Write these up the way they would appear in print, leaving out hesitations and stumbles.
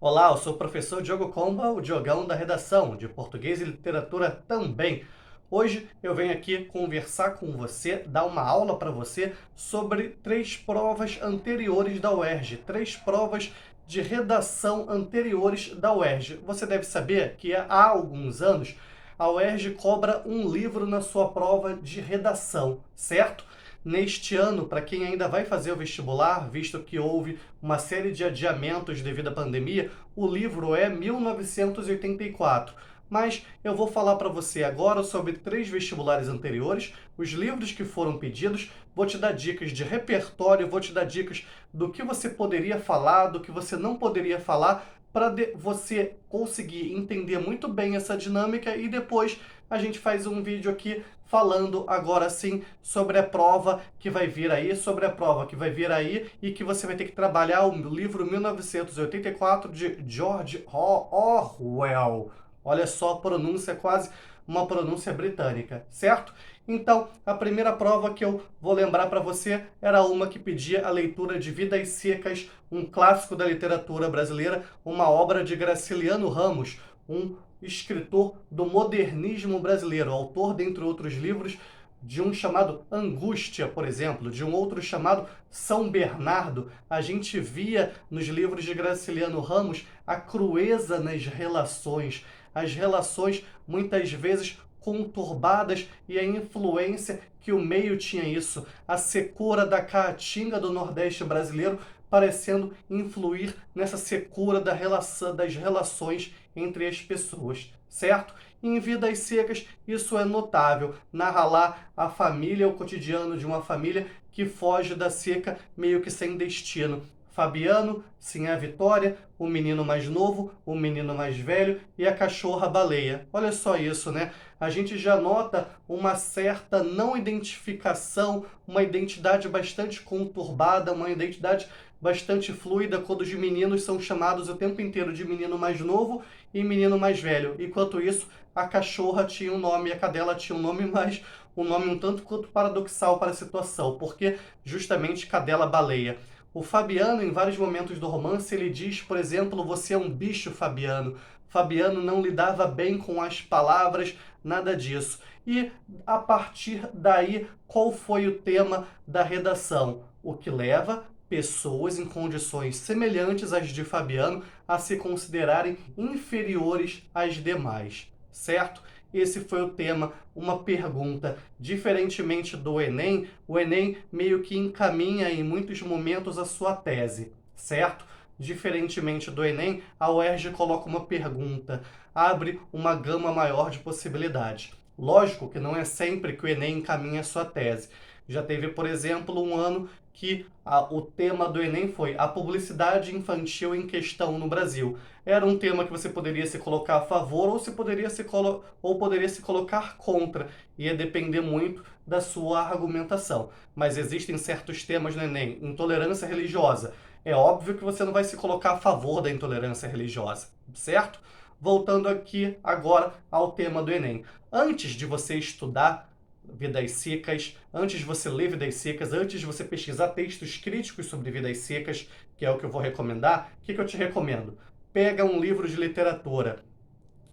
Olá, eu sou o professor Diogo Comba, o Diogão da redação, de português e literatura também. Hoje eu venho aqui conversar com você, dar uma aula para você sobre 3 provas anteriores da UERJ, 3 provas de redação anteriores da UERJ. Você deve saber que há alguns anos a UERJ cobra um livro na sua prova de redação, certo? Neste ano, para quem ainda vai fazer o vestibular, visto que houve uma série de adiamentos devido à pandemia, o livro é 1984. Mas eu vou falar para você agora sobre 3 vestibulares anteriores, os livros que foram pedidos, vou te dar dicas de repertório, vou te dar dicas do que você poderia falar, do que você não poderia falar, para você conseguir entender muito bem essa dinâmica e depois a gente faz um vídeo aqui falando agora sim sobre a prova que vai vir aí, e que você vai ter que trabalhar o livro 1984 de George Orwell. Olha só a pronúncia, quase uma pronúncia britânica, certo? Então, a primeira prova que eu vou lembrar para você era uma que pedia a leitura de Vidas Secas, um clássico da literatura brasileira, uma obra de Graciliano Ramos, um escritor do modernismo brasileiro, autor, dentre outros livros, de um chamado Angústia, por exemplo, de um outro chamado São Bernardo. A gente via nos livros de Graciliano Ramos a crueza nas relações, as relações muitas vezes conturbadas e a influência que o meio tinha isso, a secura da caatinga do Nordeste brasileiro parecendo influir nessa secura das relações entre as pessoas, certo? Em Vidas Secas, isso é notável. Narra lá a família, o cotidiano de uma família que foge da seca meio que sem destino. Fabiano, sim, a Vitória, o menino mais novo, o menino mais velho e a cachorra baleia. Olha só isso, né? A gente já nota uma certa não identificação, uma identidade bastante conturbada, uma identidade bastante fluida, quando os meninos são chamados o tempo inteiro de menino mais novo e menino mais velho. Enquanto isso, a cachorra tinha um nome, a cadela tinha um nome, mas um nome um tanto quanto paradoxal para a situação, porque justamente cadela baleia. O Fabiano, em vários momentos do romance, ele diz, por exemplo, você é um bicho, Fabiano. Fabiano não lidava bem com as palavras, nada disso. E, a partir daí, qual foi o tema da redação? O que leva pessoas em condições semelhantes às de Fabiano a se considerarem inferiores às demais, certo? Esse foi o tema, uma pergunta. Diferentemente do Enem, o Enem meio que encaminha em muitos momentos a sua tese, certo? Diferentemente do Enem, a UERJ coloca uma pergunta, abre uma gama maior de possibilidades. Lógico que não é sempre que o Enem encaminha a sua tese. Já teve, por exemplo, um ano que o tema do Enem foi a publicidade infantil em questão no Brasil. Era um tema que você poderia se colocar a favor ou poderia se colocar contra. Ia depender muito da sua argumentação. Mas existem certos temas no Enem. Intolerância religiosa. É óbvio que você não vai se colocar a favor da intolerância religiosa, certo? Voltando aqui agora ao tema do Enem. Antes de você estudar Vidas Secas, antes de você ler Vidas Secas, antes de você pesquisar textos críticos sobre Vidas Secas, que é o que eu vou recomendar, o que eu te recomendo? Pega um livro de literatura,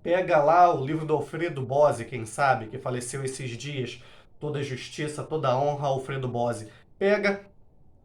pega lá o livro do Alfredo Bozzi, quem sabe, que faleceu esses dias, Toda Justiça, Toda Honra, Alfredo Bozzi. Pega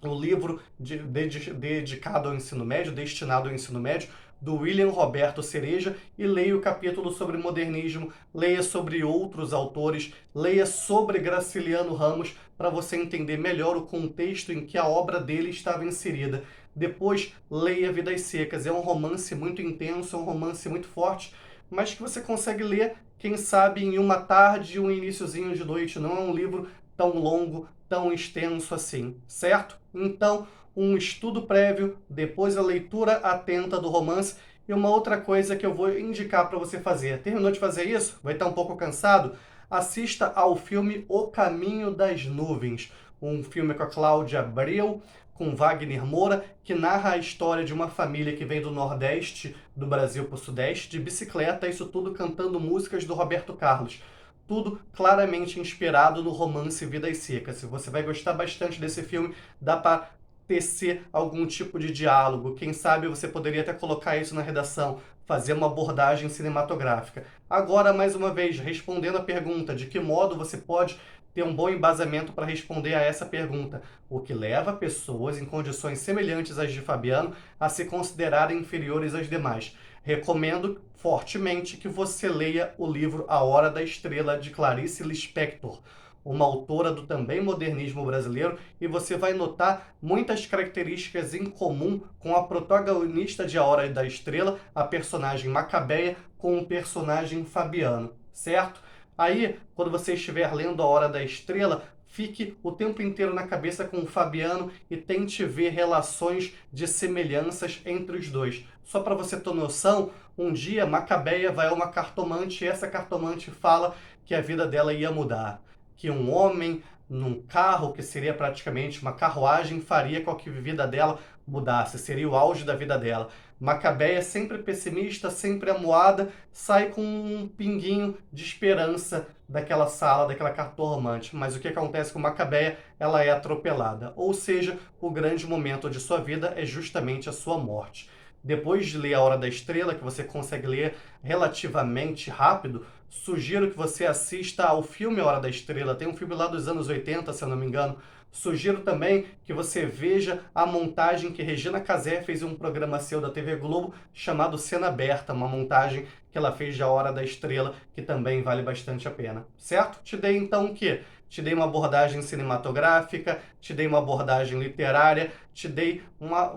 o livro dedicado ao ensino médio, destinado ao ensino médio, do William Roberto Cereja, e leia o capítulo sobre modernismo, leia sobre outros autores, leia sobre Graciliano Ramos, para você entender melhor o contexto em que a obra dele estava inserida. Depois, leia Vidas Secas. É um romance muito intenso, é um romance muito forte, mas que você consegue ler, quem sabe, em uma tarde, um iniciozinho de noite. Não é um livro tão longo, tão extenso assim, certo? Então, um estudo prévio, depois a leitura atenta do romance, e uma outra coisa que eu vou indicar para você fazer. Terminou de fazer isso? Vai estar um pouco cansado? Assista ao filme O Caminho das Nuvens, um filme com a Cláudia Abreu, com Wagner Moura, que narra a história de uma família que vem do Nordeste do Brasil para o Sudeste, de bicicleta, isso tudo cantando músicas do Roberto Carlos. Tudo claramente inspirado no romance Vidas Secas. Se você vai gostar bastante desse filme, dá para tecer algum tipo de diálogo. Quem sabe você poderia até colocar isso na redação, fazer uma abordagem cinematográfica. Agora, mais uma vez, respondendo a pergunta de que modo você pode ter um bom embasamento para responder a essa pergunta, o que leva pessoas em condições semelhantes às de Fabiano a se considerarem inferiores às demais. Recomendo fortemente que você leia o livro A Hora da Estrela, de Clarice Lispector, uma autora do também modernismo brasileiro, e você vai notar muitas características em comum com a protagonista de A Hora da Estrela, a personagem Macabeia, com o personagem Fabiano, certo? Aí, quando você estiver lendo A Hora da Estrela, fique o tempo inteiro na cabeça com o Fabiano e tente ver relações de semelhanças entre os dois. Só para você ter noção, um dia Macabeia vai a uma cartomante e essa cartomante fala que a vida dela ia mudar, que um homem num carro, que seria praticamente uma carruagem, faria com que a vida dela mudasse, seria o auge da vida dela. Macabeia, sempre pessimista, sempre amuada, sai com um pinguinho de esperança daquela sala, daquela cartomante. Mas o que acontece com Macabeia? Ela é atropelada. Ou seja, o grande momento de sua vida é justamente a sua morte. Depois de ler A Hora da Estrela, que você consegue ler relativamente rápido, sugiro que você assista ao filme A Hora da Estrela. Tem um filme lá dos anos 80, se eu não me engano. Sugiro também que você veja a montagem que Regina Casé fez em um programa seu da TV Globo chamado Cena Aberta, uma montagem que ela fez de A Hora da Estrela, que também vale bastante a pena, certo? Te dei então o quê? Te dei uma abordagem cinematográfica, te dei uma abordagem literária, te dei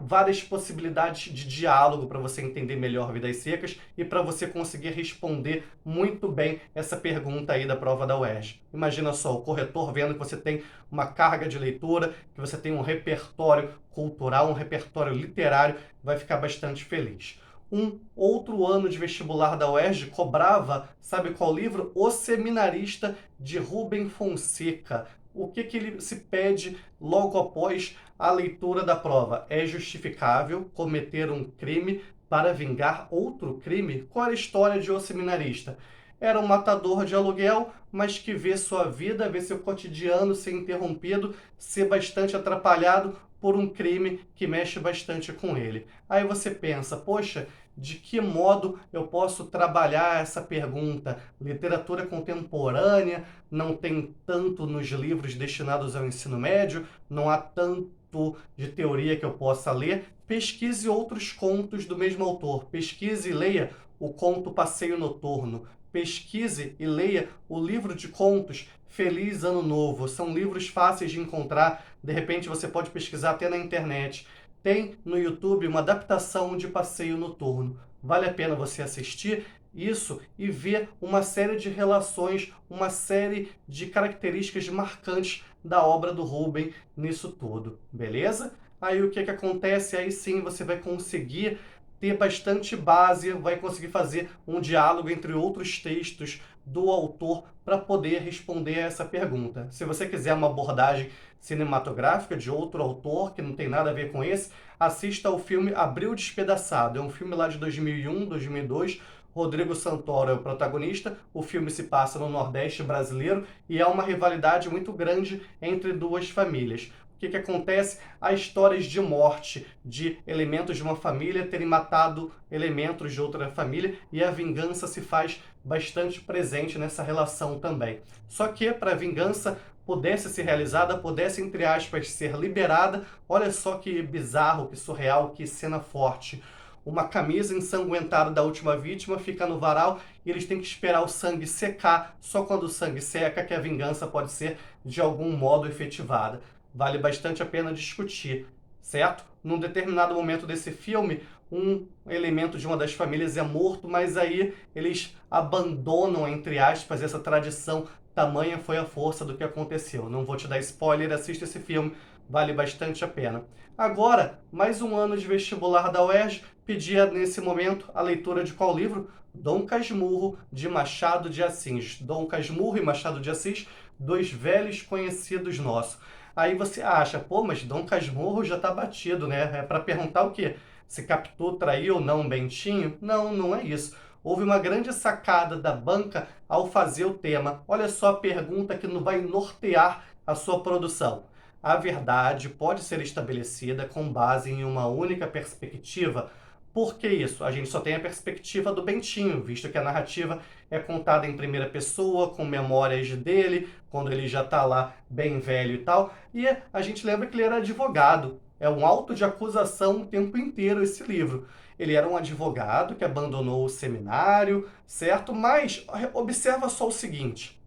várias possibilidades de diálogo para você entender melhor Vidas Secas e para você conseguir responder muito bem essa pergunta aí da prova da UERJ. Imagina só, o corretor vendo que você tem uma carga de leitura, que você tem um repertório cultural, um repertório literário, vai ficar bastante feliz. Um outro ano de vestibular da UERJ cobrava, sabe qual livro? O Seminarista, de Rubem Fonseca. O que ele se pede logo após a leitura da prova? É justificável cometer um crime para vingar outro crime? Qual era a história de O Seminarista? Era um matador de aluguel, mas que vê sua vida, vê seu cotidiano ser interrompido, ser bastante atrapalhado por um crime que mexe bastante com ele. Aí você pensa, poxa, de que modo eu posso trabalhar essa pergunta? Literatura contemporânea não tem tanto nos livros destinados ao ensino médio, não há tanto de teoria que eu possa ler. Pesquise outros contos do mesmo autor. Pesquise e leia o conto Passeio Noturno. Pesquise e leia o livro de contos Feliz Ano Novo. São livros fáceis de encontrar, de repente você pode pesquisar até na internet. Tem no YouTube uma adaptação de Passeio Noturno. Vale a pena você assistir isso e ver uma série de relações, uma série de características marcantes da obra do Rubem nisso tudo, beleza? Aí o que acontece? Aí sim você vai conseguir ter bastante base, vai conseguir fazer um diálogo entre outros textos do autor para poder responder a essa pergunta. Se você quiser uma abordagem cinematográfica de outro autor, que não tem nada a ver com esse, assista ao filme Abril Despedaçado. É um filme lá de 2001, 2002, Rodrigo Santoro é o protagonista, o filme se passa no Nordeste brasileiro e há uma rivalidade muito grande entre duas famílias. O que acontece? Há histórias de morte, de elementos de uma família terem matado elementos de outra família e a vingança se faz bastante presente nessa relação também. Só que para a vingança pudesse ser realizada, pudesse, entre aspas, ser liberada, olha só que bizarro, que surreal, que cena forte. Uma camisa ensanguentada da última vítima fica no varal e eles têm que esperar o sangue secar. Só quando o sangue seca que a vingança pode ser de algum modo efetivada. Vale bastante a pena discutir, certo? Num determinado momento desse filme, um elemento de uma das famílias é morto, mas aí eles abandonam, entre aspas, essa tradição. Tamanha foi a força do que aconteceu. Não vou te dar spoiler, assista esse filme, vale bastante a pena. Agora, mais um ano de vestibular da UERJ, pedia nesse momento a leitura de qual livro? Dom Casmurro, de Machado de Assis. Dom Casmurro e Machado de Assis, dois velhos conhecidos nossos. Aí você acha, pô, mas Dom Casmurro já tá batido, né? É para perguntar o quê? Se Capitu traiu ou não Bentinho? Não, não é isso. Houve uma grande sacada da banca ao fazer o tema. Olha só a pergunta que não vai nortear a sua produção. a verdade pode ser estabelecida com base em uma única perspectiva. Por que isso? A gente só tem a perspectiva do Bentinho, visto que a narrativa é contada em primeira pessoa, com memórias dele, quando ele já está lá bem velho e tal. E a gente lembra que ele era advogado. É um auto de acusação o tempo inteiro esse livro. Ele era um advogado que abandonou o seminário, certo? Mas observa só o seguinte: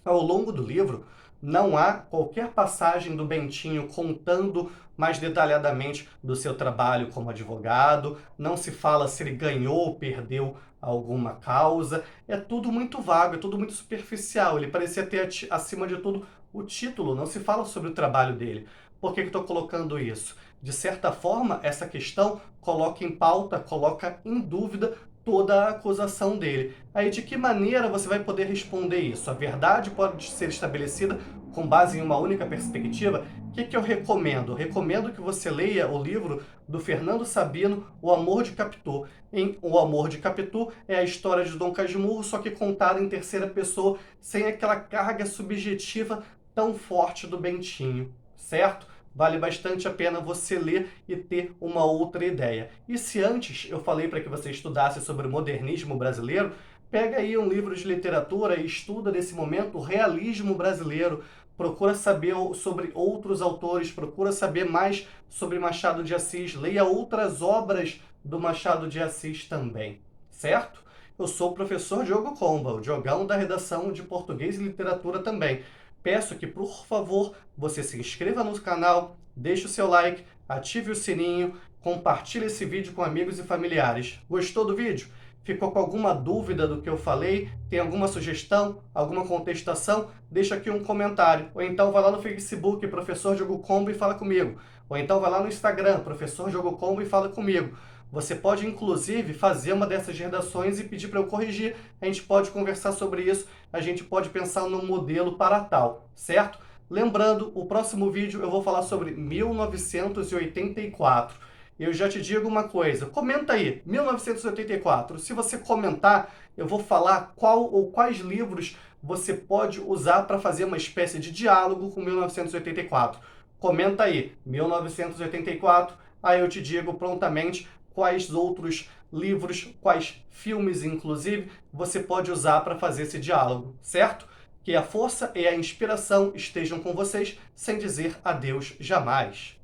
ao longo do livro, não há qualquer passagem do Bentinho contando mais detalhadamente do seu trabalho como advogado, não se fala se ele ganhou ou perdeu alguma causa, é tudo muito vago, é tudo muito superficial. Ele parecia ter, acima de tudo, o título, não se fala sobre o trabalho dele. Por que eu estou colocando isso? De certa forma, essa questão coloca em pauta, coloca em dúvida toda a acusação dele. Aí, de que maneira você vai poder responder isso? A verdade pode ser estabelecida com base em uma única perspectiva? O que eu recomendo? Eu recomendo que você leia o livro do Fernando Sabino, O Amor de Capitu. Em O Amor de Capitu é a história de Dom Casmurro, só que contada em terceira pessoa, sem aquela carga subjetiva tão forte do Bentinho, certo? Vale bastante a pena você ler e ter uma outra ideia. E se antes eu falei para que você estudasse sobre o modernismo brasileiro, pega aí um livro de literatura e estuda nesse momento o realismo brasileiro. Procura saber sobre outros autores, procura saber mais sobre Machado de Assis, leia outras obras do Machado de Assis também, certo? Eu sou o professor Diogo Comba, o Diogão da redação de Português e Literatura também. Peço que, por favor, você se inscreva no canal, deixe o seu like, ative o sininho, compartilhe esse vídeo com amigos e familiares. Gostou do vídeo? Ficou com alguma dúvida do que eu falei? Tem alguma sugestão? Alguma contestação? Deixa aqui um comentário. Ou então vai lá no Facebook, Professor Diogo Combo, e fala comigo. Ou então vai lá no Instagram, Professor Diogo Combo, e fala comigo. Você pode, inclusive, fazer uma dessas redações e pedir para eu corrigir. A gente pode conversar sobre isso, a gente pode pensar num modelo para tal, certo? Lembrando, o próximo vídeo eu vou falar sobre 1984. Eu já te digo uma coisa, comenta aí, 1984. Se você comentar, eu vou falar qual ou quais livros você pode usar para fazer uma espécie de diálogo com 1984. Comenta aí, 1984, aí eu te digo prontamente quais outros livros, quais filmes, inclusive, você pode usar para fazer esse diálogo, certo? Que a força e a inspiração estejam com vocês, sem dizer adeus jamais.